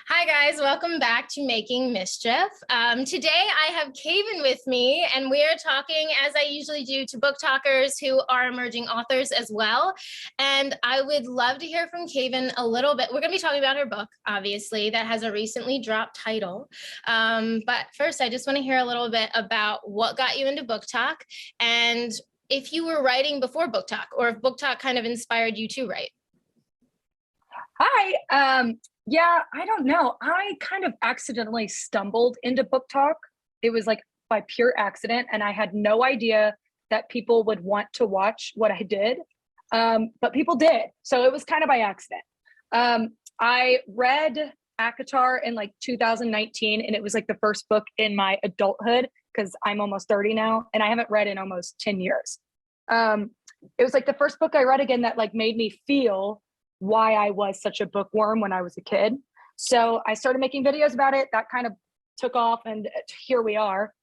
Hi guys, welcome back to Making Mischief. Today I have Kaven with me and we are talking, as I usually do, to book talkers who are emerging authors as well. And I would love to hear from Kaven a little bit. We're going to be talking about her book, obviously, that has a recently dropped title. But first, I just want to hear a little bit about what got you into BookTok and if you were writing before BookTok or if BookTok kind of inspired you to write. Hi. Yeah, I don't know. I kind of accidentally stumbled into BookTok. It was like by pure accident, and I had no idea that people would want to watch what I did. But people did. So it was kind of by accident. I read ACOTAR in like 2019, and it was like the first book in my adulthood because I'm almost 30 now, and I haven't read in almost 10 years. It was like the first book I read again that like made me feel why I was such a bookworm when I was a kid. So I started making videos about it. That kind of took off, and here we are.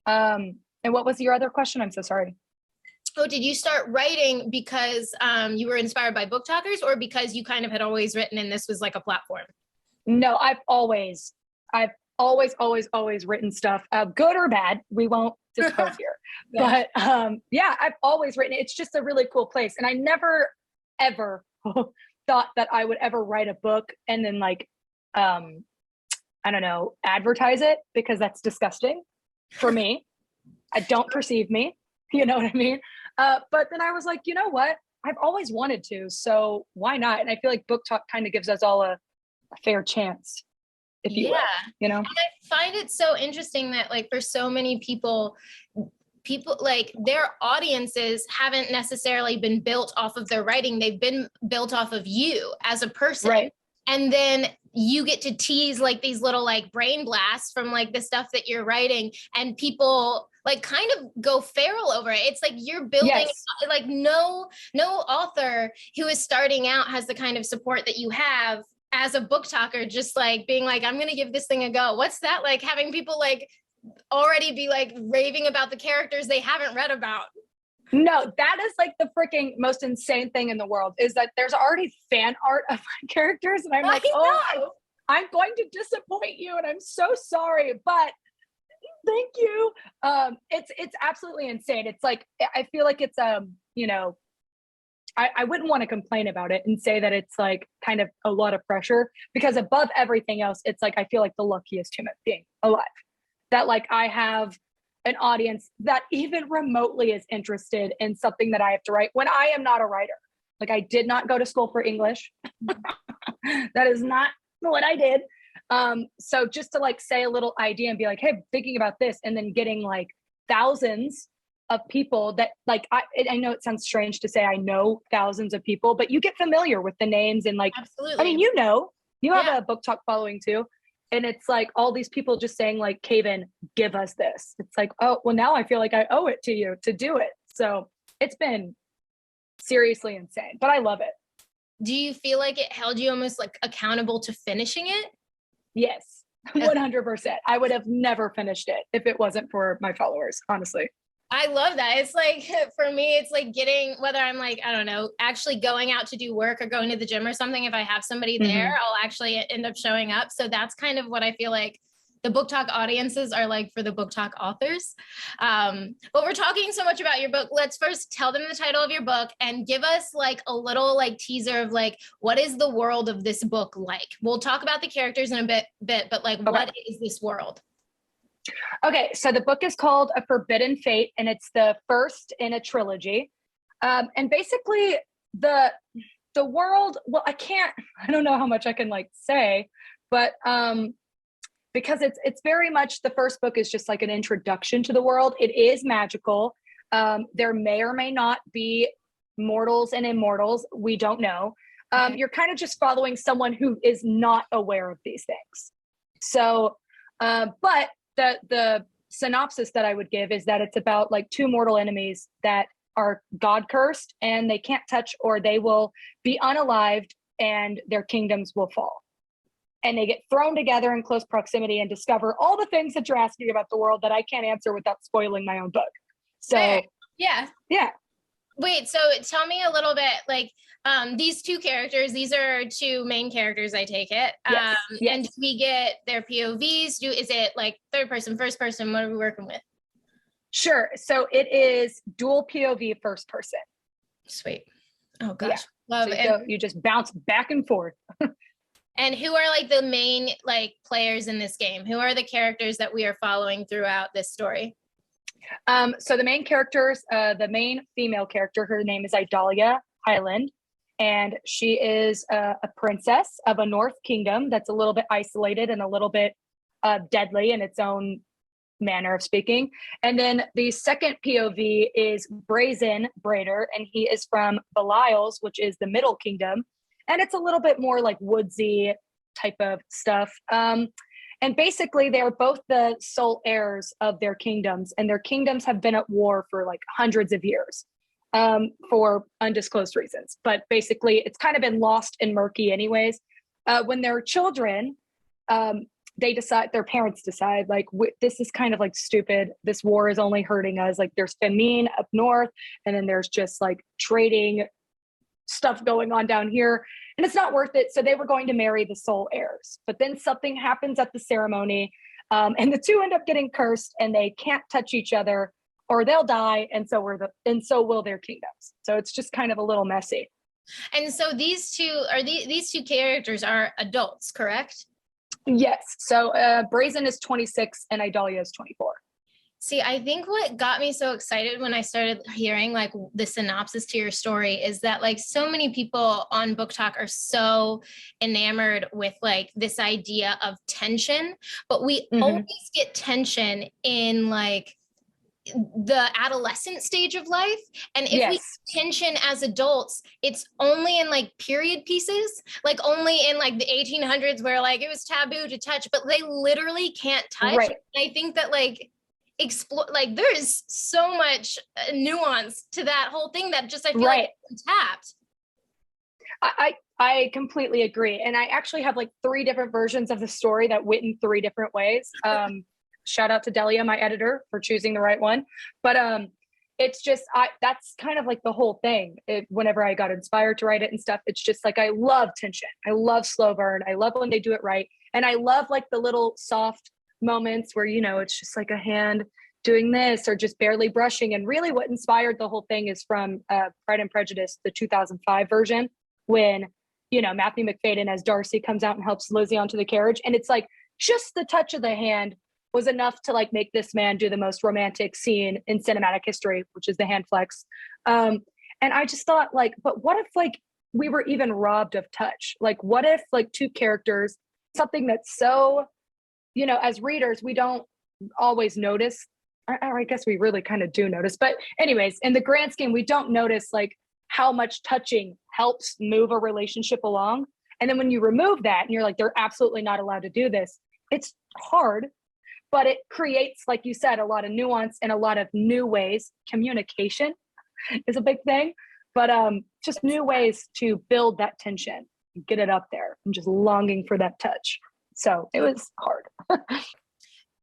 And what was your other question? I'm so sorry. Oh, did you start writing because you were inspired by book talkers or because you kind of had always written and this was like a platform? No, I've always written stuff, good or bad. We won't disclose here. Yeah. But yeah, I've always written. It's just a really cool place. And I never, ever thought that I would ever write a book and then like, I don't know, advertise it, because that's disgusting for me. I don't perceive me, you know what I mean? But then I was like, you know what? I've always wanted to, so why not? And I feel like BookTok kind of gives us all a fair chance, if you will, you know? And I find it so interesting that like for so many people like their audiences haven't necessarily been built off of their writing. They've been built off of you as a person. Right. And then you get to tease like these little like brain blasts from like the stuff that you're writing, and people like kind of go feral over it. It's like you're building Yes. like no author who is starting out has the kind of support that you have as a book talker, just like being like, I'm gonna give this thing a go. What's that like, having people like already be like raving about the characters they haven't read about? No, that is like the freaking most insane thing in the world, is that there's already fan art of my characters. And I'm like, I'm going to disappoint you. And I'm so sorry, but thank you. It's absolutely insane. It's like, I feel like it's, you know, I wouldn't want to complain about it and say that it's like kind of a lot of pressure, because above everything else, it's like, I feel like the luckiest human being alive, that like I have an audience that even remotely is interested in something that I have to write when I am not a writer. Like, I did not go to school for English. That is not what I did. So just to like say a little idea and be like, hey, thinking about this, and then getting like thousands of people that like, I know it sounds strange to say I know thousands of people, but you get familiar with the names and like, Absolutely. I mean, you know, you have a BookTok following too. And it's like all these people just saying like, Kaven, give us this. It's like, oh, well, now I feel like I owe it to you to do it. So it's been seriously insane, but I love it. Do you feel like it held you almost like accountable to finishing it? Yes, 100%. I would have never finished it if it wasn't for my followers, honestly. I love that. It's like, for me, it's like getting, whether I'm like, I don't know, actually going out to do work or going to the gym or something, if I have somebody there, I'll actually end up showing up. So that's kind of what I feel like the BookTok audiences are like for the BookTok authors. But we're talking so much about your book. Let's first tell them the title of your book and give us like a little like teaser of like, what is the world of this book like? We'll talk about the characters in a bit, but like, what is this world? Okay, so the book is called A Forbidden Fate, and it's the first in a trilogy. And basically the world, well, I don't know how much I can like say, but because it's very much, the first book is just like an introduction to the world. It is magical. There may or may not be mortals and immortals. We don't know. You're kind of just following someone who is not aware of these things. So, but the synopsis that I would give is that it's about like two mortal enemies that are God cursed, and they can't touch, or they will be unalived and their kingdoms will fall. And they get thrown together in close proximity and discover all the things that you're asking about the world that I can't answer without spoiling my own book. So yeah. Wait, so tell me a little bit, like, these two characters, these are two main characters, I take it. Yes. Yes. And do we get their POVs? Is it like third person, first person? What are we working with? Sure. So it is dual POV first person. Sweet. Oh gosh. Yeah. Love so it. You just bounce back and forth. And who are like the main like players in this game? Who are the characters that we are following throughout this story? So the main characters, the main female character, her name is Idalia Highland, and she is a princess of a North Kingdom that's a little bit isolated and a little bit deadly in its own manner of speaking. And then the second POV is Brazen Braider, and he is from Belial's, which is the Middle Kingdom, and it's a little bit more like woodsy type of stuff. And basically, they are both the sole heirs of their kingdoms, and their kingdoms have been at war for like hundreds of years for undisclosed reasons. But basically, it's kind of been lost and murky anyways. When they're children, their parents decide, like, this is kind of like stupid. This war is only hurting us. Like, there's famine up north, and then there's just like trading stuff going on down here, and it's not worth it. So they were going to marry the sole heirs, but then something happens at the ceremony, and the two end up getting cursed, and they can't touch each other, or they'll die, and so will their kingdoms. So it's just kind of a little messy. And so these two characters are adults, correct? Yes. So Brazen is 26 and Idalia is 24. See, I think what got me so excited when I started hearing like the synopsis to your story is that like so many people on BookTok are so enamored with like this idea of tension, but we always get tension in like the adolescent stage of life. And if we get tension as adults, it's only in like period pieces, like only in like the 1800s where like it was taboo to touch, but they literally can't touch. Right. And I think that like explore, like there is so much nuance to that whole thing that just I feel like it's tapped. I completely agree, and I actually have like 3 different versions of the story that went in 3 different ways. Shout out to Delia, my editor, for choosing the right one. But it's just that's kind of like the whole thing. Whenever I got inspired to write it and stuff, it's just like I love tension. I love slow burn. I love when they do it right, and I love like the little soft moments where, you know, it's just like a hand doing this or just barely brushing. And really what inspired the whole thing is from Pride and Prejudice, the 2005 version, when, you know, Matthew McFadden as Darcy comes out and helps Lizzie onto the carriage. And it's like just the touch of the hand was enough to like make this man do the most romantic scene in cinematic history, which is the hand flex. And I just thought like, but what if like we were even robbed of touch? Like what if like 2 characters, something that's so, you know, as readers, we don't always notice, or I guess we really kind of do notice, but anyways, in the grand scheme, we don't notice like how much touching helps move a relationship along. And then when you remove that and you're like, they're absolutely not allowed to do this, it's hard, but it creates, like you said, a lot of nuance and a lot of new ways. Communication is a big thing, but just new ways to build that tension, get it up there. I'm just longing for that touch. So it was hard.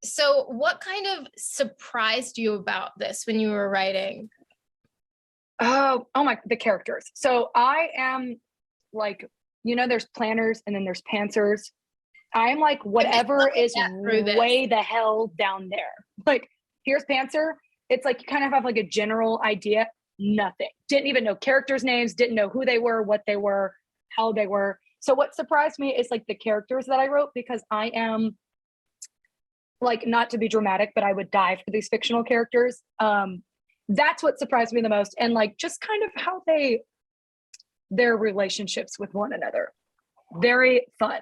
So what kind of surprised you about this when you were writing? Oh the characters. So I am like, you know, there's planners and then there's pantsers. I'm like, whatever is way the hell down there. Like, here's pantser. It's like, you kind of have like a general idea. Nothing. Didn't even know characters' names, didn't know who they were, what they were, how they were. So what surprised me is like the characters that I wrote, because I am like, not to be dramatic, but I would die for these fictional characters. That's what surprised me the most. And like, just kind of how their relationships with one another. Very fun.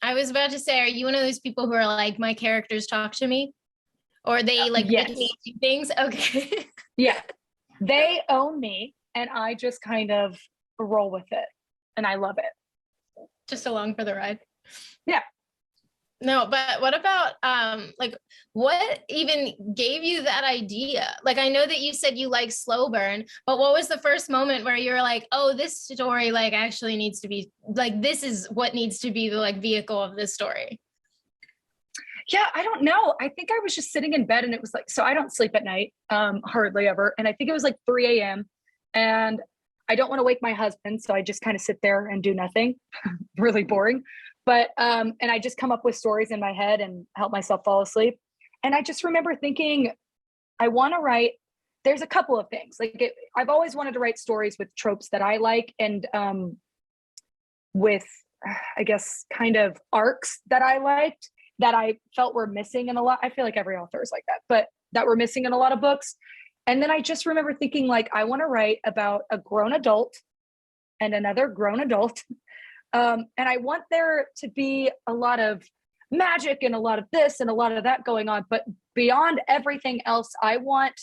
I was about to say, are you one of those people who are like, my characters talk to me? Or they like make me do things? Okay. Yeah. They own me and I just kind of roll with it. And I love it. Just along for the ride. Yeah. No, but what about like what even gave you that idea? Like, I know that you said you like slow burn, but what was the first moment where you were like, oh, this story like actually needs to be like, this is what needs to be the like vehicle of this story? Yeah, I don't know. I think I was just sitting in bed and it was like, so I don't sleep at night, hardly ever. And I think it was like 3 a.m. and I don't want to wake my husband. So I just kind of sit there and do nothing. Really boring. But, and I just come up with stories in my head and help myself fall asleep. And I just remember thinking, I want to write, there's a couple of things. I've always wanted to write stories with tropes that I like and with, I guess, kind of arcs that I liked that I felt were missing in a lot. I feel like every author is like that, but that were missing in a lot of books. And then I just remember thinking like, I want to write about a grown adult and another grown adult. And I want there to be a lot of magic and a lot of this and a lot of that going on. But beyond everything else, I want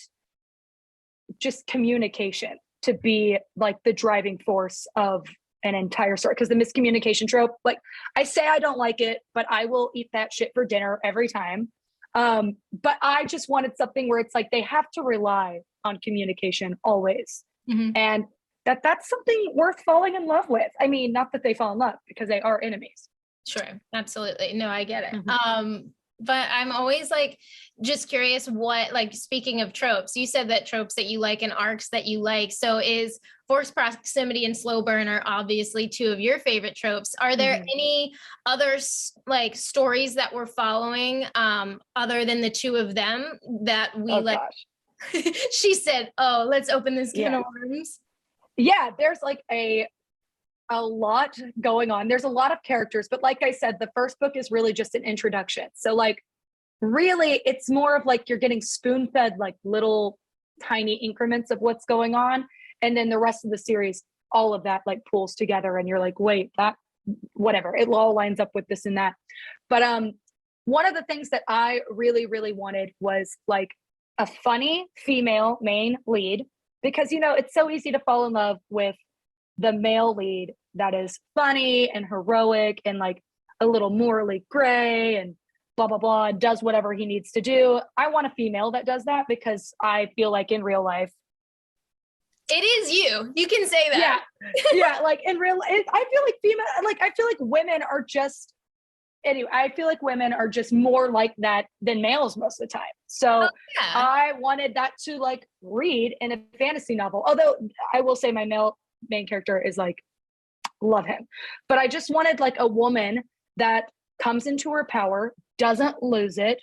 just communication to be like the driving force of an entire story. Because the miscommunication trope, like I say I don't like it, but I will eat that shit for dinner every time. But I just wanted something where it's like they have to rely on communication always. Mm-hmm. And that's something worth falling in love with. I mean, not that they fall in love because they are enemies. Sure. Absolutely. No, I get it. Mm-hmm. But I'm always like, just curious what, like, speaking of tropes, you said that tropes that you like and arcs that you like. So is forced proximity and slow burn are obviously two of your favorite tropes. Are there any other like stories that we're following other than the two of them that we like? She said, oh, let's open this can of worms. Yeah, there's like a lot going on. There's a lot of characters, but like I said, the first book is really just an introduction. So like, really, it's more of like you're getting spoon-fed like little tiny increments of what's going on. And then the rest of the series, all of that like pulls together and you're like, wait, that, whatever, it all lines up with this and that. But one of the things that I really, really wanted was like a funny female main lead, because, you know, it's so easy to fall in love with the male lead that is funny and heroic and like a little morally gray and blah, blah, blah, does whatever he needs to do. I want a female that does that because I feel like in real life, it is you. You can say that. Yeah. Like in real life, I feel like female, like I feel like women are just, anyway, I feel like women are just more like that than males most of the time. So I wanted that to like read in a fantasy novel. Although I will say my male main character is like, love him. But I just wanted like a woman that comes into her power, doesn't lose it,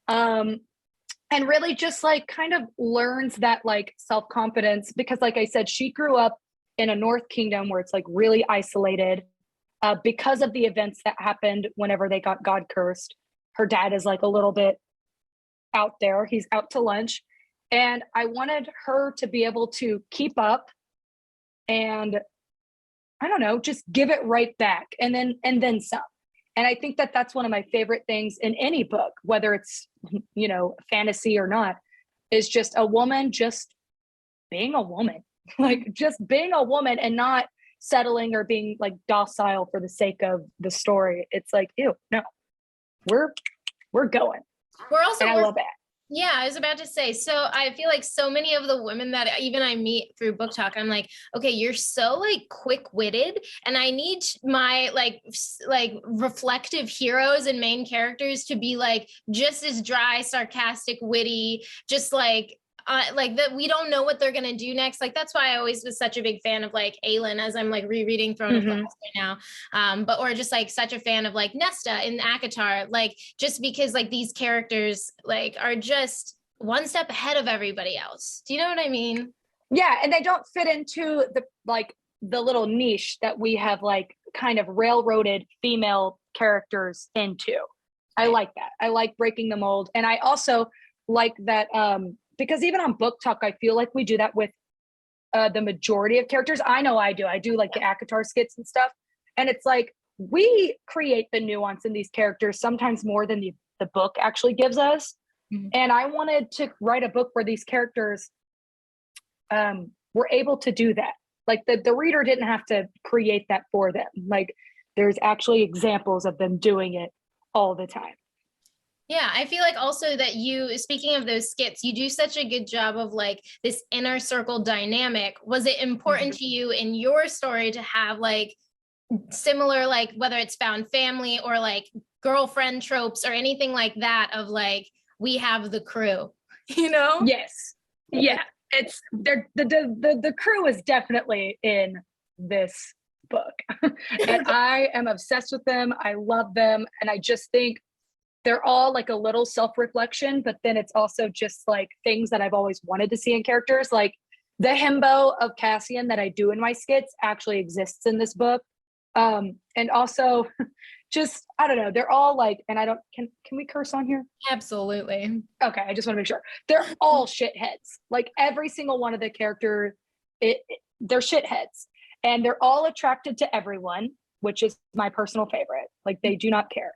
and really just like kind of learns that like self-confidence, because like I said, she grew up in a North Kingdom where it's like really isolated because of the events that happened whenever they got God cursed. Her dad is like a little bit out there. He's out to lunch. And I wanted her to be able to keep up and I don't know, just give it right back and then some. And I think that that's one of my favorite things in any book, whether it's, you know, fantasy or not, is just a woman just being a woman, like just being a woman and not settling or being like docile for the sake of the story. It's like, ew, no, we're going. We're also, and I love it. Yeah, I was about to say, so I feel like so many of the women that even I meet through BookTok, I'm like, okay, you're so like quick-witted and I need my like reflective heroes and main characters to be like just as dry, sarcastic, witty, just like that we don't know what they're going to do next. Like, that's why I always was such a big fan of like Aelin as I'm like rereading Throne of Glass right now. Or just like such a fan of like Nesta and ACOTAR, like just because like these characters like are just one step ahead of everybody else. Do you know what I mean? Yeah. And they don't fit into the little niche that we have like kind of railroaded female characters into. I like that. I like breaking the mold. And I also like that, because even on BookTok, I feel like we do that with the majority of characters. I know I do. I do like the ACOTAR skits and stuff. And it's like, we create the nuance in these characters sometimes more than the book actually gives us. And I wanted to write a book where these characters were able to do that. Like the reader didn't have to create that for them. Like there's actually examples of them doing it all the time. Yeah, I feel like also that you, speaking of those skits, you do such a good job of like this inner circle dynamic. Was it important to you in your story to have like similar, like whether it's found family or like girlfriend tropes or anything like that of like, we have the crew, you know? Yes. Yeah. It's the crew is definitely in this book. And I am obsessed with them. I love them. And I just think they're all like a little self-reflection, but then it's also just like things that I've always wanted to see in characters. Like the himbo of Cassian that I do in my skits actually exists in this book. And also just, I don't know, they're all like, and I don't, can we curse on here? Absolutely. Okay, I just want to make sure. They're all shitheads. Like every single one of the characters, they're shitheads. And they're all attracted to everyone, which is my personal favorite. Like they do not care.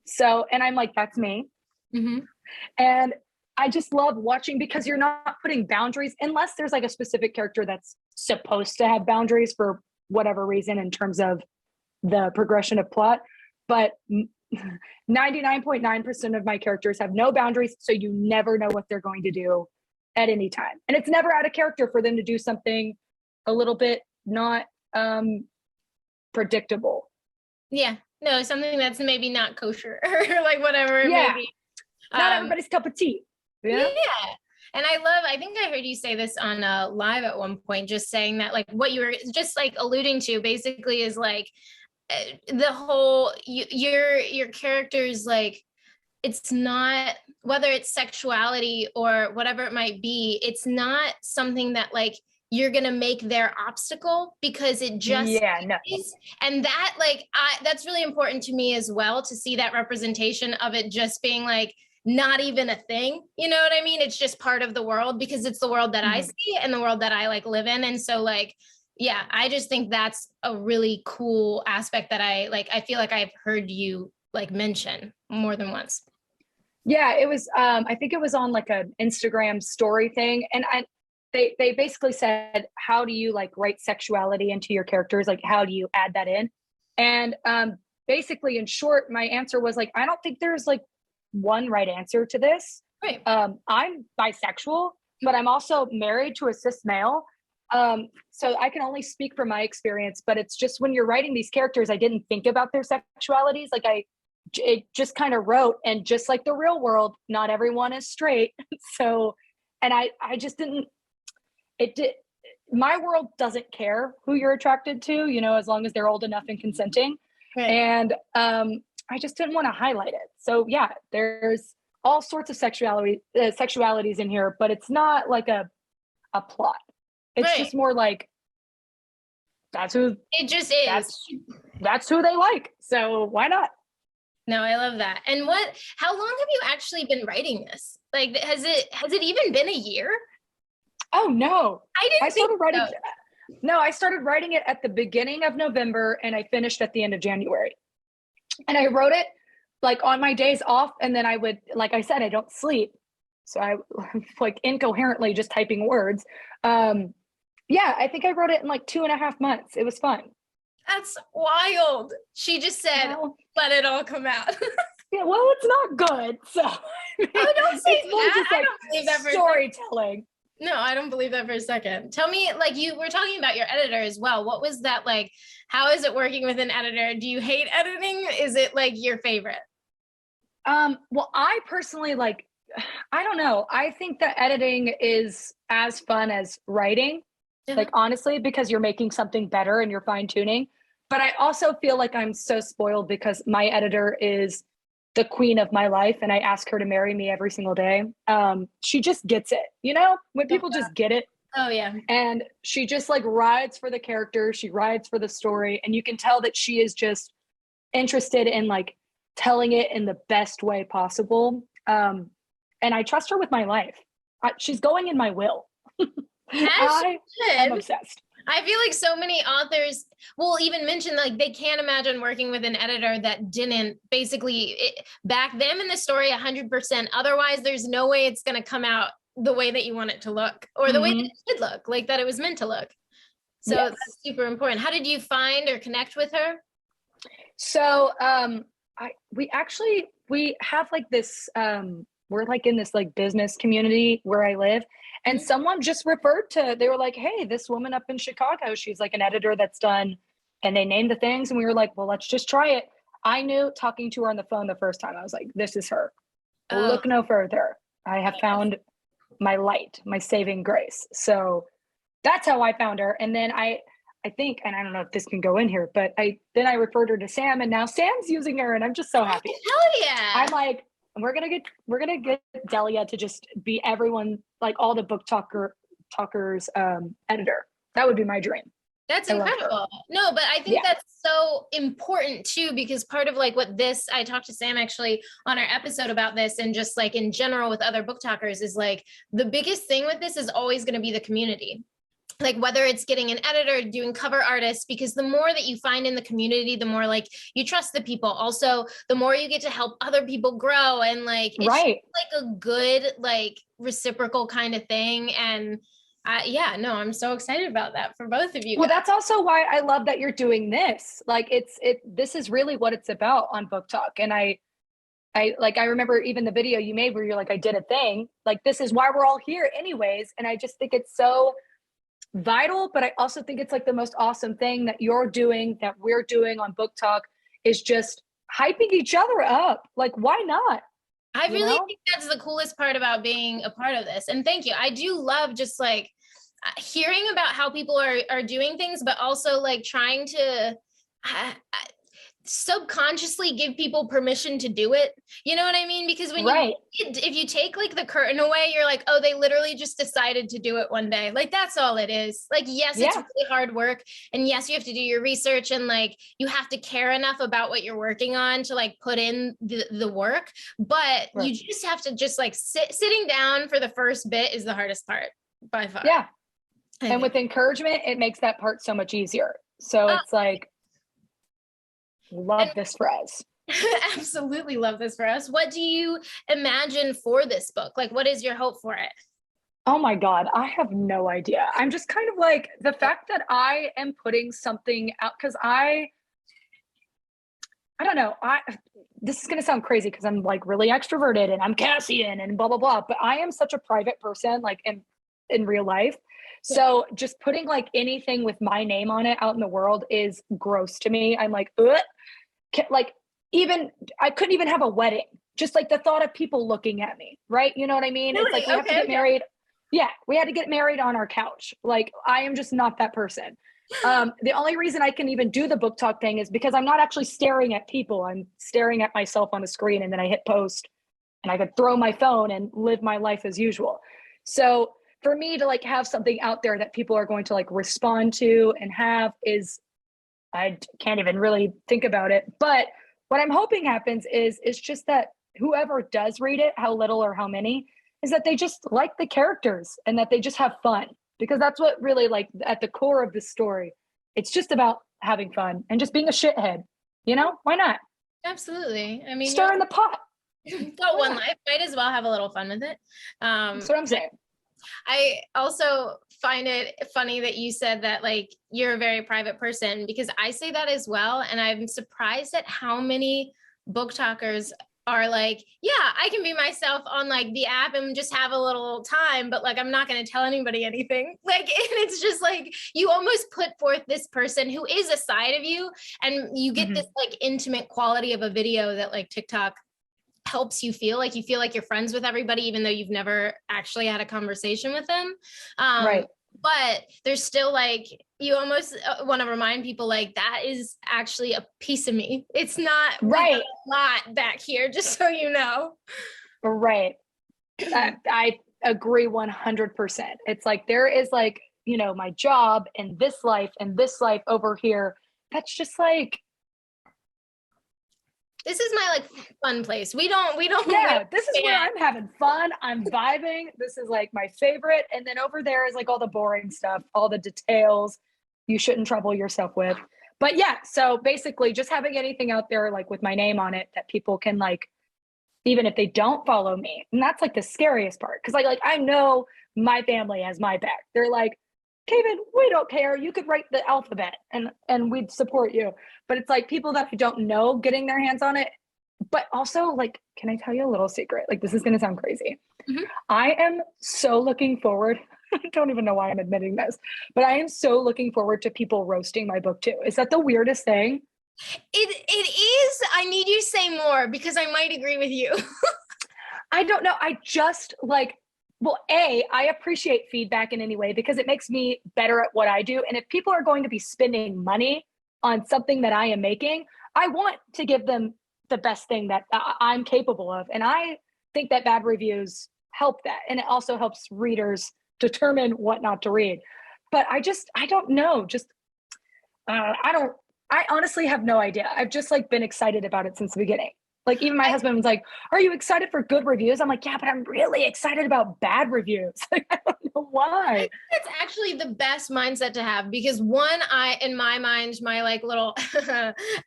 So, and I'm like, that's me. Mm-hmm. And I just love watching because you're not putting boundaries unless there's like a specific character that's supposed to have boundaries for whatever reason in terms of the progression of plot. But 99.9% of my characters have no boundaries. So you never know what they're going to do at any time. And it's never out of character for them to do something a little bit not predictable. Yeah. No, something that's maybe not kosher or like whatever it may be. Not everybody's cup of tea. Yeah. And I think I heard you say this on live at one point, just saying that like what you were just like alluding to basically is like the whole, your characters, like, it's not, whether it's sexuality or whatever it might be, it's not something that like you're going to make their obstacle because it just is. And that like, that's really important to me as well, to see that representation of it just being like, not even a thing, you know what I mean? It's just part of the world because it's the world that I see and the world that I like live in. And so like, yeah, I just think that's a really cool aspect that I feel like I've heard you like mention more than once. Yeah, it was, I think it was on like an Instagram story thing. And they basically said, how do you like write sexuality into your characters? Like, how do you add that in? And basically in short, my answer was like, I don't think there's like one right answer to this. Right. I'm bisexual, but I'm also married to a cis male. So I can only speak from my experience, but it's just when you're writing these characters, I didn't think about their sexualities. Like it just kind of wrote, and just like the real world, not everyone is straight. So, and I just didn't, my world doesn't care who you're attracted to, you know, as long as they're old enough and consenting. Right. And, I just didn't want to highlight it. So yeah, there's all sorts of sexualities in here, but it's not like a plot. It's just more like, that's who it just is. That's who they like. So why not? No, I love that. And how long have you actually been writing this? Like, has it even been a year? Oh no. I started writing it at the beginning of November and I finished at the end of January. And I wrote it like on my days off. And then I would, like I said, I don't sleep. So I like incoherently just typing words. Yeah, I think I wrote it in like 2.5 months. It was fun. That's wild. She just said, let it all come out. Yeah, well, it's not good. So don't say that. Just, like, I don't believe that for storytelling. No, I don't believe that for a second. Tell me, like, you were talking about your editor as well. What was that like? How is it working with an editor? Do you hate editing? Is it like your favorite? Well, I personally like, I don't know. I think that editing is as fun as writing, like honestly, because you're making something better and you're fine tuning. But I also feel like I'm so spoiled because my editor is the queen of my life and I ask her to marry me every single day. She just gets it, you know, when people just get it. Oh yeah. And she just like rides for the character. She rides for the story. And you can tell that she is just interested in like telling it in the best way possible. And I trust her with my life. She's going in my will. I am obsessed. I feel like so many authors will even mention like they can't imagine working with an editor that didn't basically back them in the story 100%. Otherwise, there's no way it's going to come out the way that you want it to look or the way that it should look, like that it was meant to look. So that's super important. How did you find or connect with her? So we have like this, we're like in this like business community where I live. And someone just they were like, hey, this woman up in Chicago, she's like an editor that's done, and they named the things. And we were like, well, let's just try it. I knew talking to her on the phone the first time, I was like, this is her. Oh, Look no further. I have found my light, my saving grace. So that's how I found her. And then I think, and I don't know if this can go in here, but I referred her to Sam, and now Sam's using her, and I'm just so happy. hell yeah. I'm like, we're gonna get Delia to just be everyone, like all the talkers editor. That would be my dream. That's incredible. No, but I think that's so important too, because part of like what this, I talked to Sam actually on our episode about this, and just like in general with other BookTokers, is like the biggest thing with this is always going to be the community. Like whether it's getting an editor, doing cover artists, because the more that you find in the community, the more like you trust the people. Also, the more you get to help other people grow, and like it's like a good like reciprocal kind of thing. And I'm so excited about that for both of you. Well, that's also why I love that you're doing this. Like this is really what it's about on BookTok. And I remember even the video you made where you're like, I did a thing. Like, this is why we're all here anyways. And I just think it's so vital, but I also think it's like the most awesome thing that you're doing, that we're doing on BookTok, is just hyping each other up. Like, why not? I really think that's the coolest part about being a part of this. And thank you. I do love just like hearing about how people are doing things, but also like trying to subconsciously give people permission to do it. You know what I mean? Because when if you take like the curtain away, you're like, oh, they literally just decided to do it one day. Like, that's all it is. Like, yes, it's really hard work. And yes, you have to do your research, and like, you have to care enough about what you're working on to like put in the work. But you just have to just like sitting down for the first bit is the hardest part by far. Yeah. And with encouragement, it makes that part so much easier. So it's like, love this for us. Absolutely love this for us. What do you imagine for this book? Like, what is your hope for it? Oh my God, I have no idea. I'm just kind of like, the fact that I am putting something out, because I don't know, this is going to sound crazy because I'm like really extroverted and I'm Cassian and blah, blah, blah. But I am such a private person, like in real life. So just putting like anything with my name on it out in the world is gross to me. I'm like, ugh. Like, even I couldn't even have a wedding. Just like the thought of people looking at me, right? You know what I mean? Really? It's like we have to get married. Yeah, we had to get married on our couch. Like, I am just not that person. The only reason I can even do the BookTok thing is because I'm not actually staring at people. I'm staring at myself on a screen, and then I hit post, and I could throw my phone and live my life as usual. So for me to like have something out there that people are going to like respond to and have is, I can't even really think about it. But what I'm hoping happens is just that whoever does read it, how little or how many, is that they just like the characters and that they just have fun, because that's what really, like, at the core of the story, it's just about having fun and just being a shithead. You know, why not? Absolutely. I mean, stir in the pot. Got one life, might as well have a little fun with it. That's what I'm saying. I also find it funny that you said that like you're a very private person, because I say that as well. And I'm surprised at how many BookTokers are like, yeah, I can be myself on like the app and just have a little time, but like, I'm not going to tell anybody anything. Like, and it's just like, you almost put forth this person who is a side of you, and you get this like intimate quality of a video that like TikTok helps you feel like you're friends with everybody, even though you've never actually had a conversation with them. Right. But there's still like, you almost want to remind people like, that is actually a piece of me. It's not right. A lot back here, just so you know. Right. I agree 100%. It's like, there is like, you know, my job and this life over here. That's just like, this is my like fun place. We don't. Yeah, this is where I'm having fun. I'm vibing. This is like my favorite. And then over there is like all the boring stuff, all the details you shouldn't trouble yourself with. But yeah, so basically just having anything out there like with my name on it that people can like, even if they don't follow me. And that's like the scariest part. Cause like I know my family has my back. They're like, Kaven, we don't care. You could write the alphabet and we'd support you. But it's like people that I don't know getting their hands on it. But also, like, can I tell you a little secret? Like, this is going to sound crazy. I am so looking forward. I don't even know why I'm admitting this, but I am so looking forward to people roasting my book too. Is that the weirdest thing? It is. I need you to say more because I might agree with you. I don't know. I just like, well, I appreciate feedback in any way because it makes me better at what I do. And if people are going to be spending money on something that I am making, I want to give them the best thing that I'm capable of. And I think that bad reviews help that. And it also helps readers determine what not to read. But I don't know. I honestly have no idea. I've just like been excited about it since the beginning. Like even my husband was like, "Are you excited for good reviews?" I'm like, "Yeah, but I'm really excited about bad reviews." Like, I don't know why. It's actually the best mindset to have because one, in my mind, my like little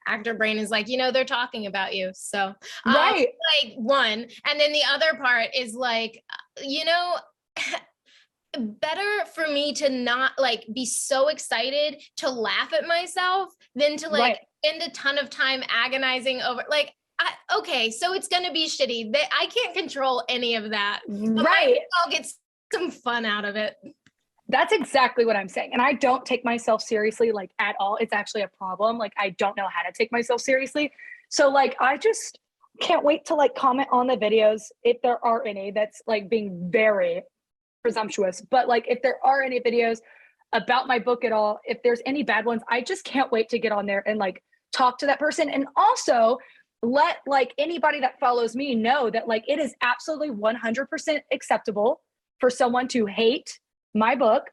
actor brain is like, they're talking about you. So, Right. like one, and then the other part is like, better for me to not like be so excited to laugh at myself than to like spend a ton of time agonizing over like okay, so it's gonna be shitty. I can't control any of that. Right. I'll get some fun out of it. That's exactly what I'm saying. And I don't take myself seriously like at all. It's actually a problem. Like I don't know how to take myself seriously. So like I just can't wait to like comment on the videos if there are any. That's like being very presumptuous. But like if there are any videos about my book at all, if there's any bad ones, I just can't wait to get on there and like talk to that person. And also let like anybody that follows me know that like it is absolutely 100% acceptable for someone to hate my book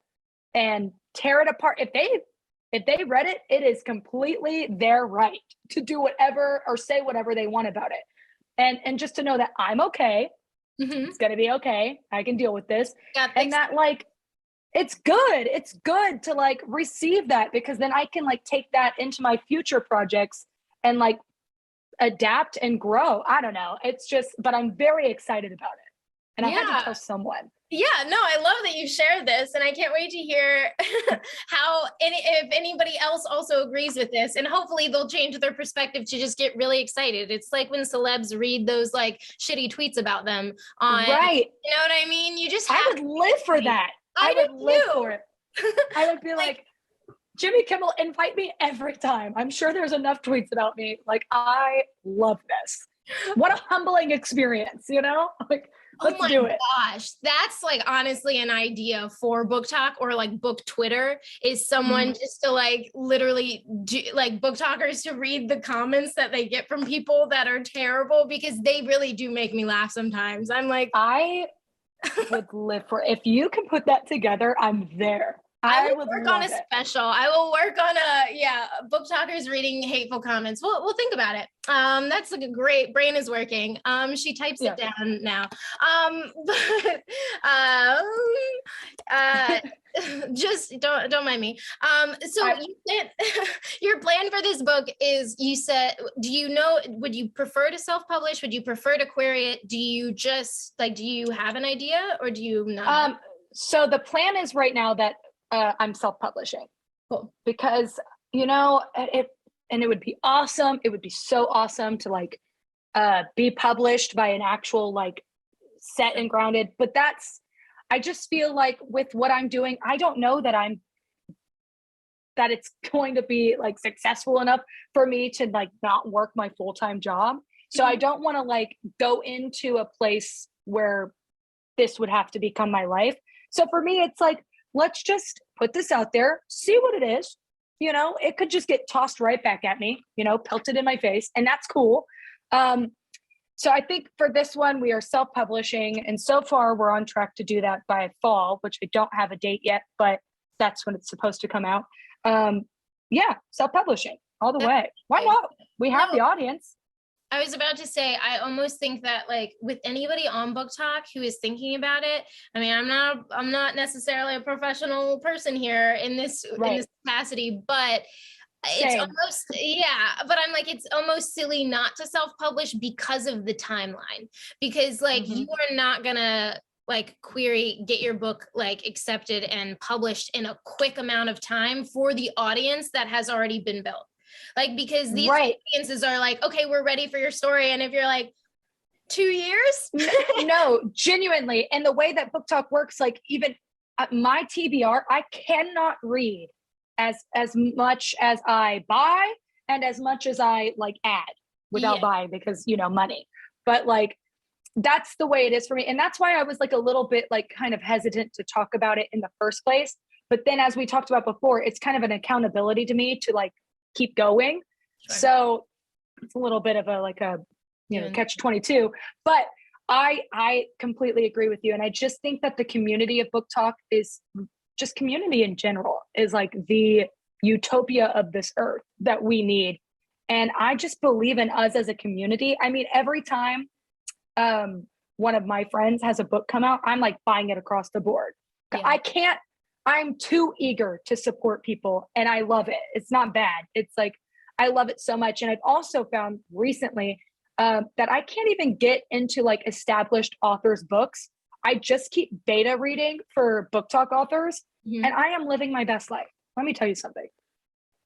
and tear it apart. If they read it, it is completely their right to do whatever or say whatever they want about it. And just to know that I'm okay. Mm-hmm. It's going to be okay. I can deal with this. Yeah, and that like, it's good. It's good to like receive that because then I can like take that into my future projects and like adapt and grow. I don't know. It's just, but I'm very excited about it. And I had to tell someone. Yeah, no, I love that you shared this. And I can't wait to hear if anybody else also agrees with this. And hopefully they'll change their perspective to just get really excited. It's like when celebs read those like shitty tweets about them on, right. You know what I mean? You just I would live for that. I would live for it. I would be like, Jimmy Kimmel, invite me every time. I'm sure there's enough tweets about me. Like, I love this. What a humbling experience, Like, let's do it. Gosh, that's like honestly an idea for BookTok or like Book Twitter is someone just to like literally do like BookTokers to read the comments that they get from people that are terrible because they really do make me laugh sometimes. I'm like, I would live for it. If you can put that together, I'm there. I will work on a special. I will work on BookTokers reading hateful comments. We'll think about it. That's like a great brain is working. She types it down now. Just don't mind me. So you said your plan for this book is you said, would you prefer to self-publish? Would you prefer to query it? Do you just like, do you have an idea or do you not? So the plan is right now that I'm self-publishing. Cool. Because, it would be awesome. It would be so awesome to like be published by an actual like set and grounded. But I just feel like with what I'm doing, I don't know that it's going to be like successful enough for me to like not work my full-time job. So I don't want to like go into a place where this would have to become my life. So for me, it's like, let's just put this out there, see what it is. It could just get tossed right back at me, pelted in my face, and that's cool. So I think for this one, we are self-publishing, and so far we're on track to do that by fall, which I don't have a date yet, but that's when it's supposed to come out. Self-publishing all the way. Why not? We have the audience. I was about to say, I almost think that like with anybody on BookTok who is thinking about it, I mean, I'm not necessarily a professional person here in this capacity, but it's almost, but I'm like, it's almost silly not to self-publish because of the timeline, because like you are not gonna like get your book like accepted and published in a quick amount of time for the audience that has already been built. Like, because these audiences are like, okay, we're ready for your story. And if you're like 2 years, no, genuinely. And the way that BookTok works, like even my TBR, I cannot read as much as I buy And as much as I like add without buying because, you know, money, but like, that's the way it is for me. And that's why I was like a little bit like kind of hesitant to talk about it in the first place. But then as we talked about before, it's kind of an accountability to me to like keep going. Sure. So it's a little bit of a, like a, you know, catch 22, but I completely agree with you. And I just think that the community of BookTok is just community in general is like the utopia of this earth that we need. And I just believe in us as a community. I mean, every time one of my friends has a book come out, I'm like buying it across the board. Yeah. I'm too eager to support people and I love it. It's not bad. It's like, I love it so much. And I've also found recently that I can't even get into like established authors' books. I just keep beta reading for BookTok authors and I am living my best life. Let me tell you something.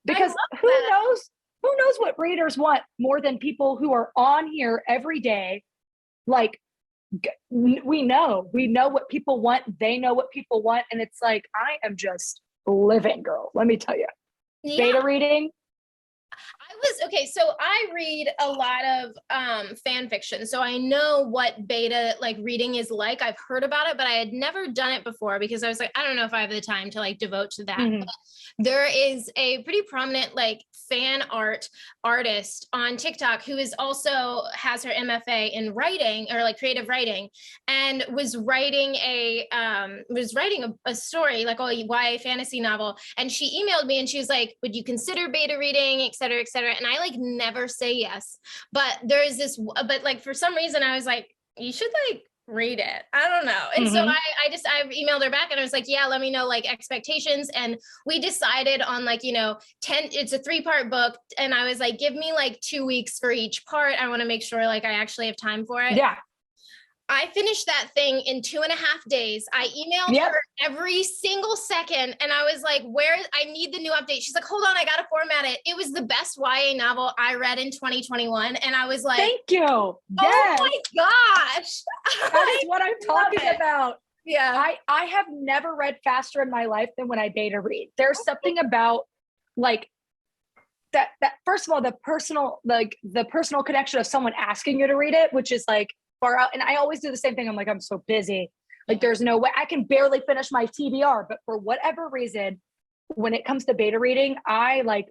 Because who knows what readers want more than people who are on here every day. Like we know what people want. They know what people want. And it's like, I am just living, girl. Let me tell you, beta reading. So I read a lot of fan fiction. So I know what beta like reading is like. I've heard about it, but I had never done it before because I was like, I don't know if I have the time to like devote to that. But there is a pretty prominent like fan art artist on TikTok who is also has her MFA in writing or like creative writing and was writing a story like a YA fantasy novel. And she emailed me and she was like, would you consider beta reading, et cetera, et cetera. And I like never say yes, but there is this, but like, for some reason I was like, you should like read it. I don't know. And so I emailed her back and I was like, yeah, let me know like expectations. And we decided on like, you know, it's a 3-part book. And I was like, give me like 2 weeks for each part. I want to make sure like I actually have time for it. Yeah. I finished that thing in 2.5 days. I emailed her every single second and I was like, I need the new update. She's like, hold on, I got to format it. It was the best YA novel I read in 2021. And I was like, thank you. Oh my gosh. That is what I'm talking about. Yeah. I have never read faster in my life than when I beta read. There's something about like that first of all, the personal connection of someone asking you to read it, which is like far out. And I always do the same thing. I'm like, I'm so busy. Like there's no way I can barely finish my TBR, but for whatever reason, when it comes to beta reading, I like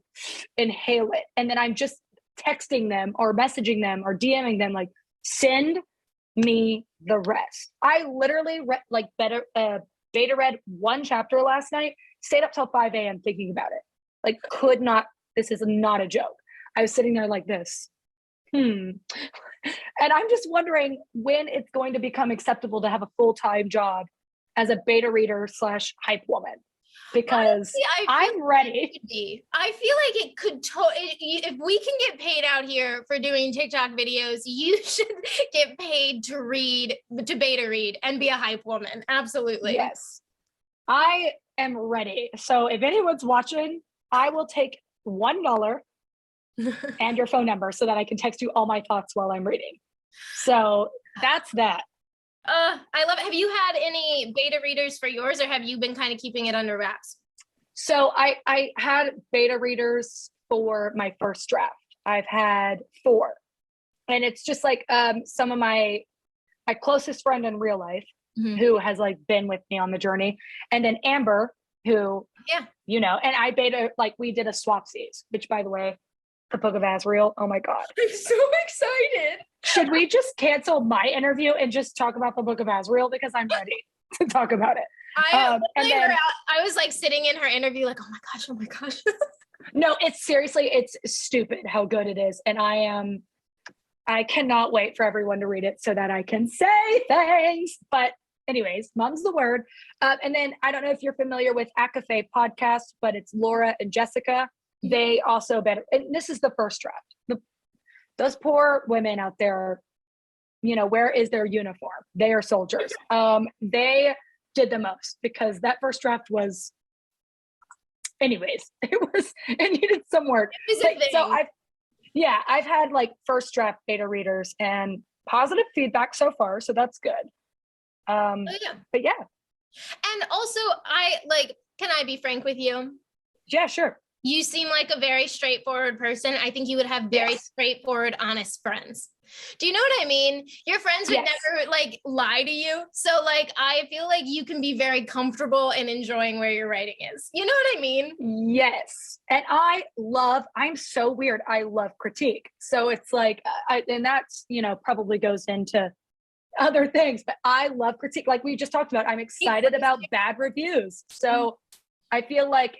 inhale it. And then I'm just texting them or messaging them or DMing them, like, send me the rest. I literally beta read 1 chapter last night, stayed up till 5 a.m. thinking about it. Like could not, this is not a joke. I was sitting there like this. And I'm just wondering when it's going to become acceptable to have a full-time job as a beta reader / hype woman, because honestly, I'm ready. I feel like it could, if we can get paid out here for doing TikTok videos, you should get paid to beta read and be a hype woman. Absolutely. Yes. I am ready. So if anyone's watching, I will take $1 and your phone number so that I can text you all my thoughts while I'm reading. So that's that. I love it. Have you had any beta readers for yours or have you been kind of keeping it under wraps? So I had beta readers for my first draft. I've had 4. And it's just like some of my closest friend in real life who has like been with me on the journey. And then Amber, who, you know, and I beta, like we did a swapsies, which by the way, the Book of Azrael. Oh my God. I'm so excited. Should we just cancel my interview and just talk about the Book of Azrael? Because I'm ready to talk about it. I was like sitting in her interview like, oh my gosh. No, it's seriously, it's stupid how good it is. And I cannot wait for everyone to read it so that I can say things. But anyways, mom's the word. And then I don't know if you're familiar with Acafe podcast, but it's Laura and Jessica. They also and this is the first draft. Those poor women out there, you know, where is their uniform? They are soldiers. They did the most because that first draft was, anyways, it needed some work. So I've had like first draft beta readers and positive feedback so far. So that's good. But yeah. And also can I be frank with you? Yeah, sure. You seem like a very straightforward person. I think you would have very straightforward, honest friends. Do you know what I mean? Your friends would never like lie to you. So like, I feel like you can be very comfortable and enjoying where your writing is. You know what I mean? Yes. And I'm so weird. I love critique. So it's like, and that's, you know, probably goes into other things, but I love critique. Like we just talked about, I'm excited about bad reviews. So I feel like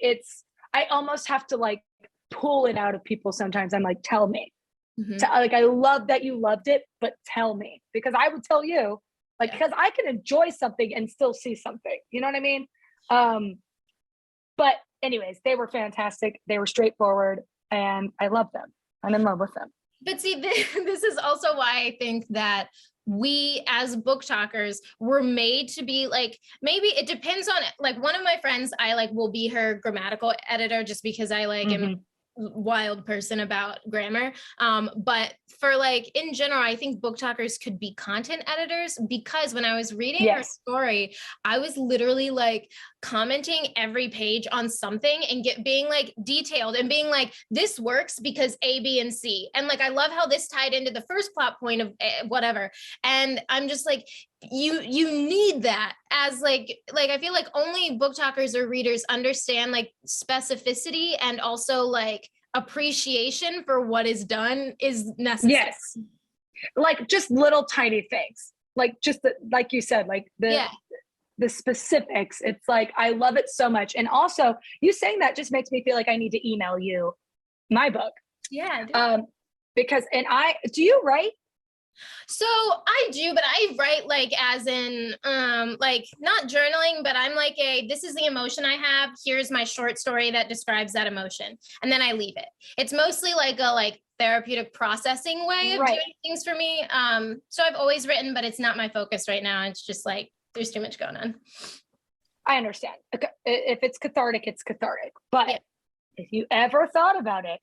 I almost have to like pull it out of people sometimes. I'm like, tell me. Like, I love that you loved it, but tell me, because I would tell you, like, because I can enjoy something and still see something. You know what I mean? But anyways, they were fantastic. They were straightforward and I love them. I'm in love with them. But see, this is also why I think that we as book talkers were made to be like, maybe it depends on, like, one of my friends, I like will be her grammatical editor just because I like am wild person about grammar. But for like in general, I think book talkers could be content editors, because when I was reading her story, I was literally like commenting every page on something and being like detailed and being like, this works because A, B, and C. And like, I love how this tied into the first plot point of whatever. And I'm just like, you need that as like I feel like only book talkers or readers understand like specificity and also like appreciation for what is done is necessary. Yes. Like just little tiny things, like just like you said, like the specifics. It's like, I love it so much. And also you saying that just makes me feel like I need to email you my book. Yeah. Because, do you write? So I do, but I write like as in like not journaling, but I'm like this is the emotion I have. Here's my short story that describes that emotion. And then I leave it. It's mostly like a therapeutic processing way of doing things for me. So I've always written, but it's not my focus right now. It's just like there's too much going on. I understand. If it's cathartic, it's cathartic. But if you ever thought about it,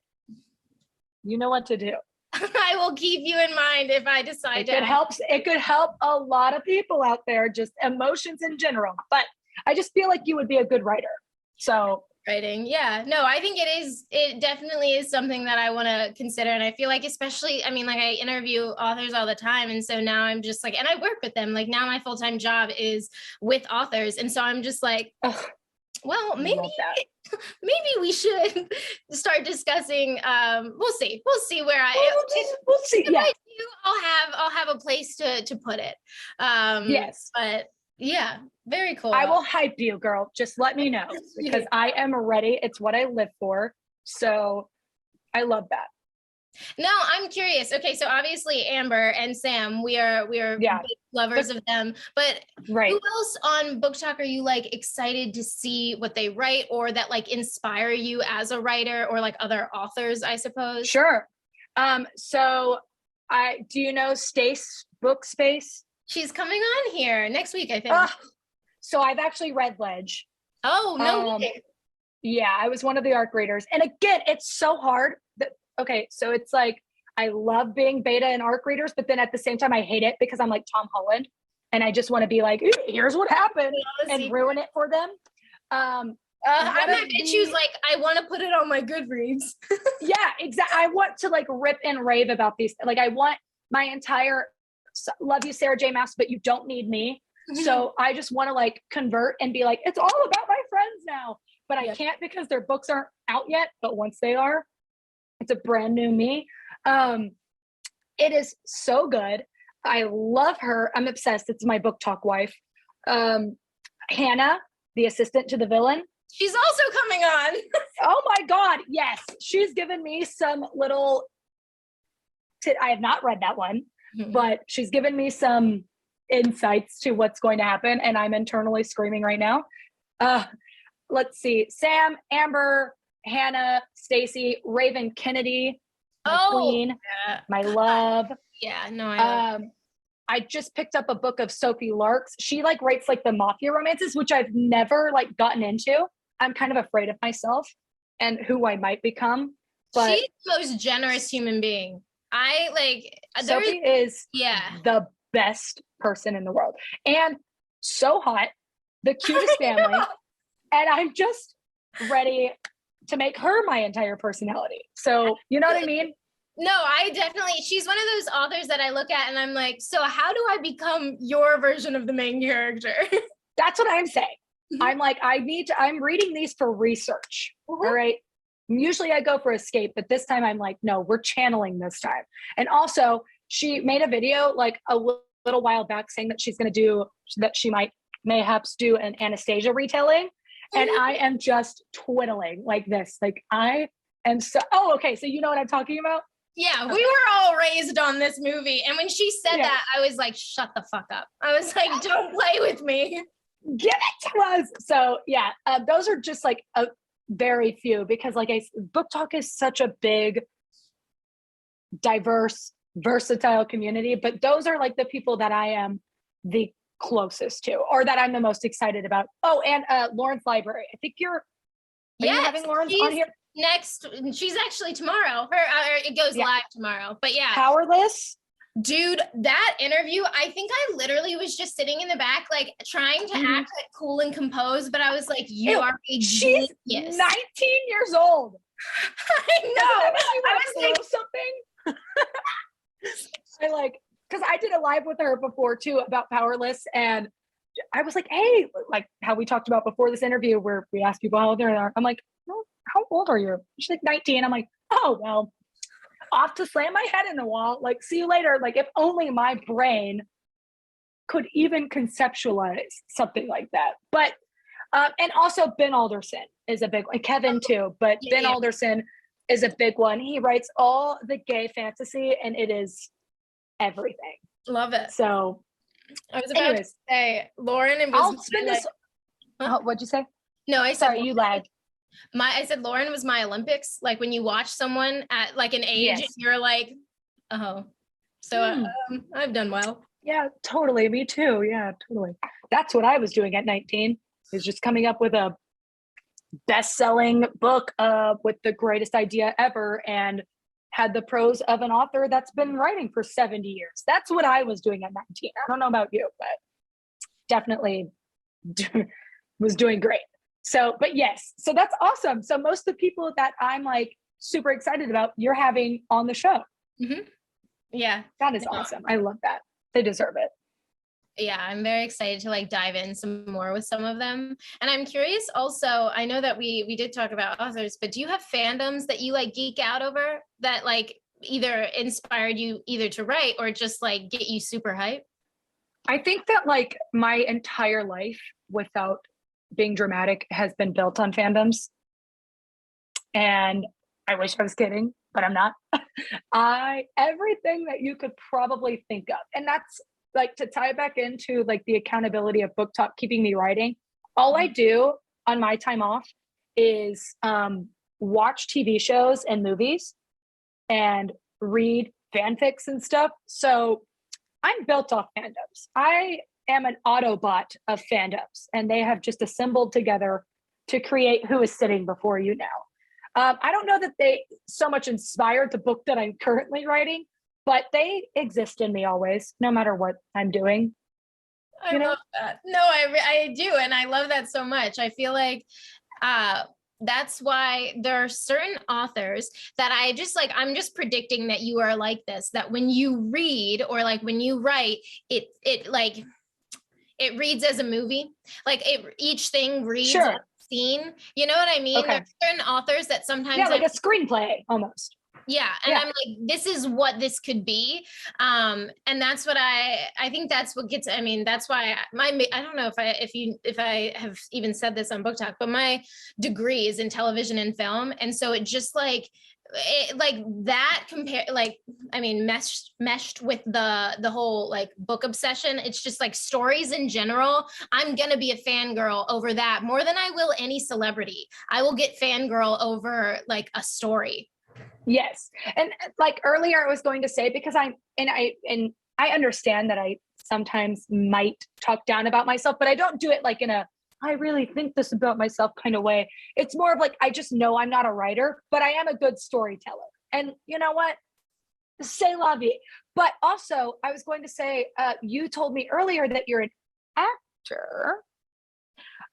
you know what to do. I will keep you in mind if I decide to. It could help a lot of people out there, just emotions in general. But I just feel like you would be a good writer. So writing. Yeah, no, I think it definitely is something that I want to consider. And I feel like, especially, I mean, like I interview authors all the time. And so now I'm just like, and I work with them. Like now my full-time job is with authors. And so I'm just like, well, maybe we should start discussing. We'll see where we'll see. If I do, I'll have a place to put it. Yes, but yeah, very cool. I will hype you, girl. Just let me know, because I am ready. It's what I live for. So I love that. No, I'm curious. Okay, so obviously Amber and Sam, we are big lovers of them. But who else on BookTok are you like excited to see what they write, or that like inspire you as a writer, or like other authors, I suppose? Sure. So do you know Stace Bookspace? She's coming on here next week, I think. So I've actually read Ledge. Oh, no way. Yeah, I was one of the ARC readers. And again, it's so hard. Okay, so it's like, I love being beta and ARC readers, but then at the same time, I hate it because I'm like Tom Holland. And I just want to be like, here's what happened, and ruin it for them. I'm that bitch who's like, I want to put it on my Goodreads. Yeah, exactly. I want to like rip and rave about these. Like I want my entire, love you, Sarah J. Maas, but you don't need me. So I just want to like convert and be like, it's all about my friends now. But I can't because their books aren't out yet. But once they are, it's a brand new me. It is so good. I love her. I'm obsessed. It's my BookTok wife. Hannah, the assistant to the villain. She's also coming on. Oh my God. Yes. She's given me some little, I have not read that one, but she's given me some insights to what's going to happen. And I'm internally screaming right now. Let's see. Sam, Amber, Hannah, Stacy, Raven Kennedy, my queen, my love. Yeah, no, I just picked up a book of Sophie Lark's. She like writes like the mafia romances, which I've never like gotten into. I'm kind of afraid of myself and who I might become. But she's the most generous human being. I like Sophie is the best person in the world, and so hot, the cutest family. And I'm just ready to make her my entire personality. So, you know what I mean? No, I definitely, she's one of those authors that I look at and I'm like, so how do I become your version of the main character? That's what I'm saying. I'm like, I'm reading these for research. All right. Usually I go for escape, but this time I'm like, no, we're channeling this time. And also she made a video like a little while back saying that she's going to do, that she might mayhaps do an Anastasia retelling. And I am just twiddling like this. Like I am so, okay. So you know what I'm talking about? Yeah, we were all raised on this movie. And when she said that, I was like, shut the fuck up. I was like, don't play with me. Give it to us. So yeah, those are just like a very few, because like BookTok is such a big, diverse, versatile community, but those are like the people that I am the closest to, or that I'm the most excited about. Oh, and Lauren's Library. I think are you having Lauren's on here? Next, she's actually tomorrow. It goes live tomorrow. But yeah. Powerless. Dude, that interview, I think I literally was just sitting in the back, like trying to act like cool and composed, but I was like, you are a she's genius. 19 years old. I know. I was like something. I like, because I did a live with her before too about Powerless, and I was like, hey, like how we talked about before this interview where we asked people how old they are. I'm like, oh, how old are you? She's like 19. I'm like, oh, well, off to slam my head in the wall. Like, see you later. Like, if only my brain could even conceptualize something like that. But, and also Ben Alderson is a big one. Kaven too, but Ben Alderson is a big one. He writes all the gay fantasy and it is everything. Love it. So I was about to say, Lauren, and I'll spin this. What'd you say? No, I said, sorry, you lagged. I said Lauren was my Olympics. Like when you watch someone at like an age, and you're like, oh, so I've done well. Yeah, totally. Me too. Yeah, totally. That's what I was doing at 19, is just coming up with a best-selling book with the greatest idea ever, and had the prose of an author that's been writing for 70 years. That's what I was doing at 19. I don't know about you, but definitely was doing great. So, but yes, so that's awesome. So most of the people that I'm like super excited about, you're having on the show. Yeah. That is awesome. I love that. They deserve it. Yeah, I'm very excited to like dive in some more with some of them. And I'm curious also, I know that we did talk about authors, but do you have fandoms that you like geek out over that like either inspired you either to write or just like get you super hype? I think that like my entire life, without being dramatic, has been built on fandoms. And I wish I was kidding, but I'm not. Everything that you could probably think of. And that's like to tie it back into like the accountability of BookTok keeping me writing. All I do on my time off is watch TV shows and movies and read fanfics and stuff. So I'm built off fandoms. I am an Autobot of fandoms, and they have just assembled together to create who is sitting before you now. I don't know that they so much inspired the book that I'm currently writing, but they exist in me always, no matter what I'm doing. I love that. No, I do. And I love that so much. I feel like that's why there are certain authors that I just like, I'm just predicting that you are like this, that when you read or like when you write, it reads as a movie. Like each thing reads as a scene. You know what I mean? Okay. There's certain authors that sometimes like a screenplay almost. Yeah. And I'm like, this is what this could be. And that's what I think that's what gets, I mean, that's why I don't know if I have even said this on BookTok, but my degree is in television and film. And so it just like that meshed with the whole like book obsession. It's just like stories in general. I'm going to be a fangirl over that more than I will any celebrity. I will get fangirl over like a story. Yes. And like earlier I was going to say, because I understand that I sometimes might talk down about myself, but I don't do it like in a, I really think this about myself kind of way. It's more of like, I just know I'm not a writer, but I am a good storyteller. And you know what? C'est la vie. But also I was going to say, you told me earlier that you're an actor.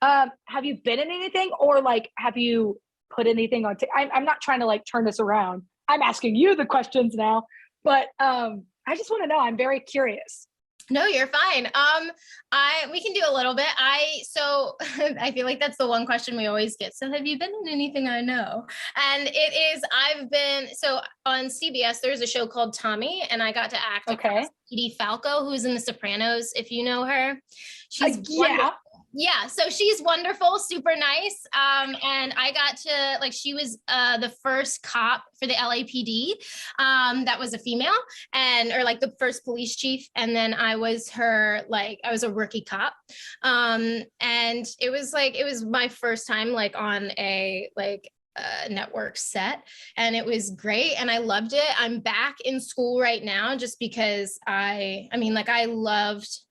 Have you been in anything, or like, have you put anything on I'm not trying to like turn this around. I'm asking you the questions now, but I just want to know. I'm very curious. No, you're fine. We can do a little bit. So I feel like that's the one question we always get. So have you been in anything I know? And it is, so on CBS, there's a show called Tommy, and I got to act across Edie Falco, who's in The Sopranos, if you know her. She's wonderful. Yeah, so she's wonderful, super nice. And I got to, like, she was the first cop for the LAPD that was a female, or like the first police chief. And then I was I was a rookie cop. And it was my first time like on a network set, and it was great and I loved it. I'm back in school right now just because I loved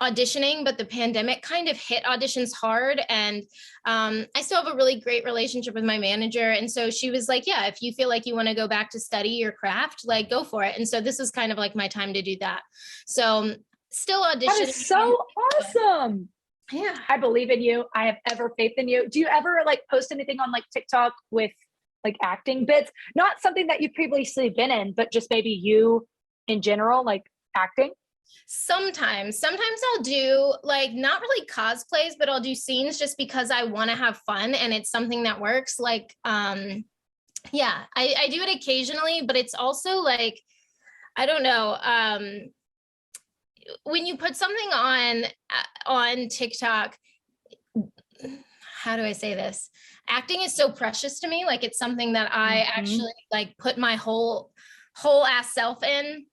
auditioning, but the pandemic kind of hit auditions hard, and I still have a really great relationship with my manager, and so she was like, yeah, if you feel like you want to go back to study your craft, like go for it. And so this is kind of like my time to do that. So still auditioning. That is so awesome. Yeah, I believe in you. I have ever faith in you. Do you ever like post anything on like TikTok with like acting bits? Not something that you've previously been in, but just maybe you in general, like acting? Sometimes I'll do like not really cosplays, but I'll do scenes just because I want to have fun and it's something that works. Like, yeah, I do it occasionally, but it's also like, I don't know. When you put something on TikTok, how do I say this? Acting is so precious to me. Like it's something that I actually like put my whole ass self in.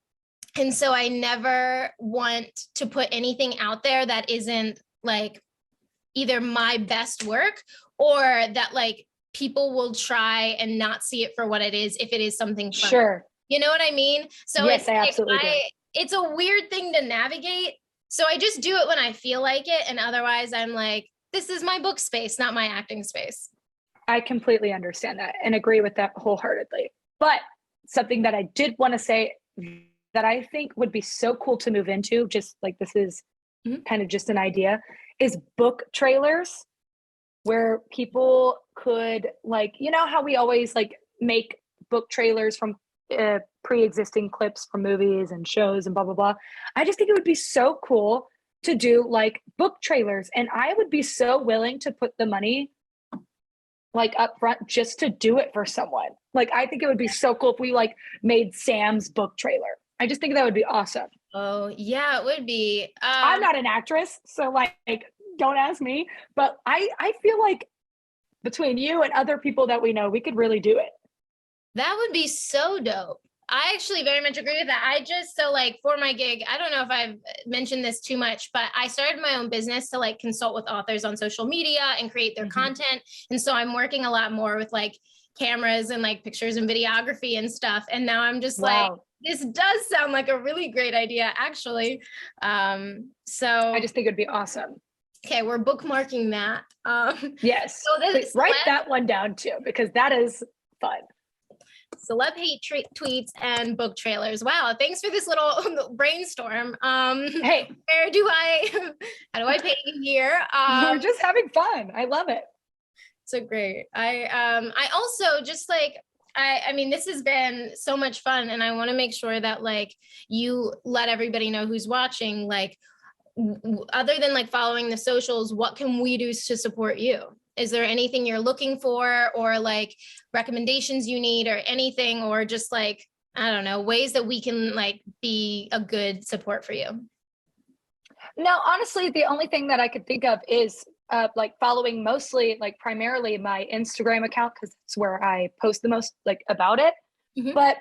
And so I never want to put anything out there that isn't like either my best work or that like people will try and not see it for what it is if it is something fun. Sure. You know what I mean? So yes, I absolutely do. It's a weird thing to navigate. So I just do it when I feel like it. And otherwise I'm like, this is my book space, not my acting space. I completely understand that and agree with that wholeheartedly. But something that I did want to say that I think would be so cool to move into, just like this is kind of just an idea, is book trailers where people could like, you know how we always like make book trailers from pre-existing clips from movies and shows and blah, blah, blah. I just think it would be so cool to do like book trailers. And I would be so willing to put the money like up front just to do it for someone. Like, I think it would be so cool if we like made Sam's book trailer. I just think that would be awesome. Oh yeah, it would be. I'm not an actress, so like don't ask me, but I feel like between you and other people that we know, we could really do it. That would be so dope. I actually very much agree with that. So like for my gig, I don't know if I've mentioned this too much, but I started my own business to like consult with authors on social media and create their content. And so I'm working a lot more with like cameras and like pictures and videography and stuff. And now I'm just like, this does sound like a really great idea, actually. So I just think it'd be awesome. Okay, we're bookmarking that. Yes. So write that one down too, because that is fun. Celeb hate tweets and book trailers. Wow, thanks for this little brainstorm. Hey, how do I pay you here? We're just having fun. I love it. So great. I also just like, I mean, this has been so much fun, and I want to make sure that like you let everybody know who's watching, like other than like following the socials, what can we do to support you? Is there anything you're looking for, or like recommendations you need, or anything, or just like, I don't know, ways that we can like be a good support for you? No, honestly, the only thing that I could think of is like following mostly like primarily my Instagram account, because it's where I post the most like about it. But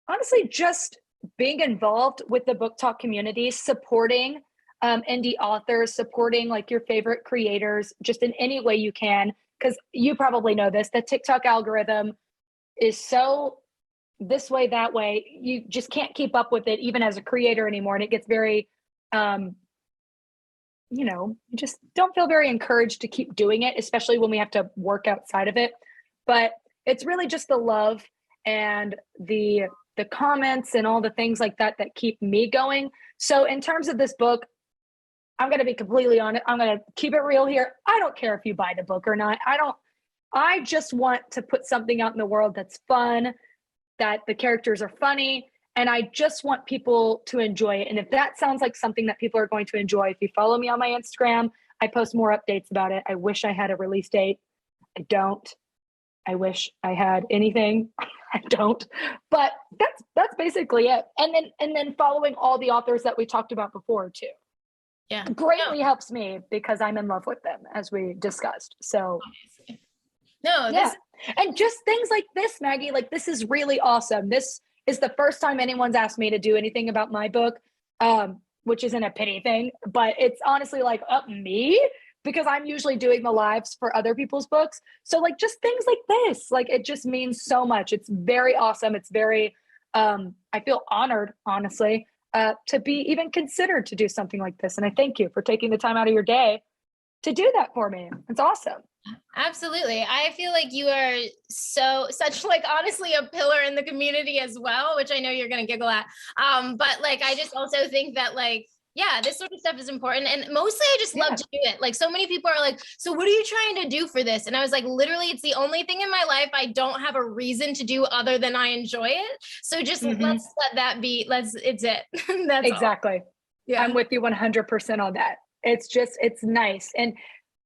honestly, just being involved with the BookTok community, supporting indie authors, supporting like your favorite creators, just in any way you can, because you probably know this, the TikTok algorithm is so this way, that way, you just can't keep up with it even as a creator anymore. And it gets very, you know, you just don't feel very encouraged to keep doing it, especially when we have to work outside of it. But it's really just the love and the comments and all the things like that that keep me going. So in terms of this book, I'm going to be completely honest. I'm going to keep it real here. I don't care if you buy the book or not. I just want to put something out in the world that's fun, that the characters are funny, and I just want people to enjoy it. And if that sounds like something that people are going to enjoy, if you follow me on my Instagram, I post more updates about it. I wish I had a release date. I don't. I wish I had anything. I don't. But that's basically it. And then following all the authors that we talked about before too. Yeah. Greatly helps me because I'm in love with them, as we discussed. So no, yeah. And just things like this, Maggie, like this is really awesome. This is the first time anyone's asked me to do anything about my book, which isn't a pity thing, but it's honestly like me, because I'm usually doing the lives for other people's books. So like just things like this, like it just means so much. It's very awesome. It's very, I feel honored, honestly, to be even considered to do something like this. And I thank you for taking the time out of your day to do that for me. It's awesome. Absolutely. I feel like you are such like honestly a pillar in the community as well, which I know you're going to giggle at. But like, I just also think that like, yeah, this sort of stuff is important. And mostly I just love to do it. Like so many people are like, so what are you trying to do for this? And I was like, literally, it's the only thing in my life I don't have a reason to do other than I enjoy it. So just let's let that be, it's it. That's exactly. All. Yeah. I'm with you 100% on that. It's nice. And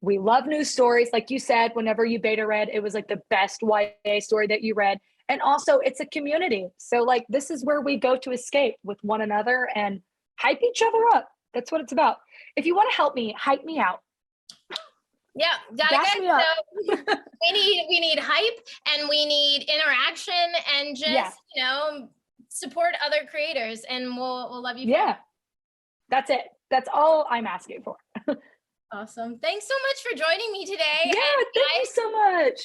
we love news stories. Like you said, whenever you beta read, it was like the best YA story that you read. And also it's a community. So like, this is where we go to escape with one another and hype each other up. That's what it's about. If you want to help me, hype me out. Yeah, gotta get so we need hype and we need interaction and just you know support other creators and we'll love you. Yeah, that's it. That's all I'm asking for. Awesome. Thanks so much for joining me today. Yeah, thank you so much.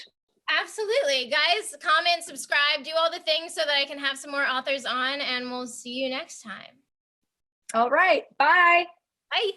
Absolutely. Guys, comment, subscribe, do all the things so that I can have some more authors on, and we'll see you next time. All right. Bye. Bye.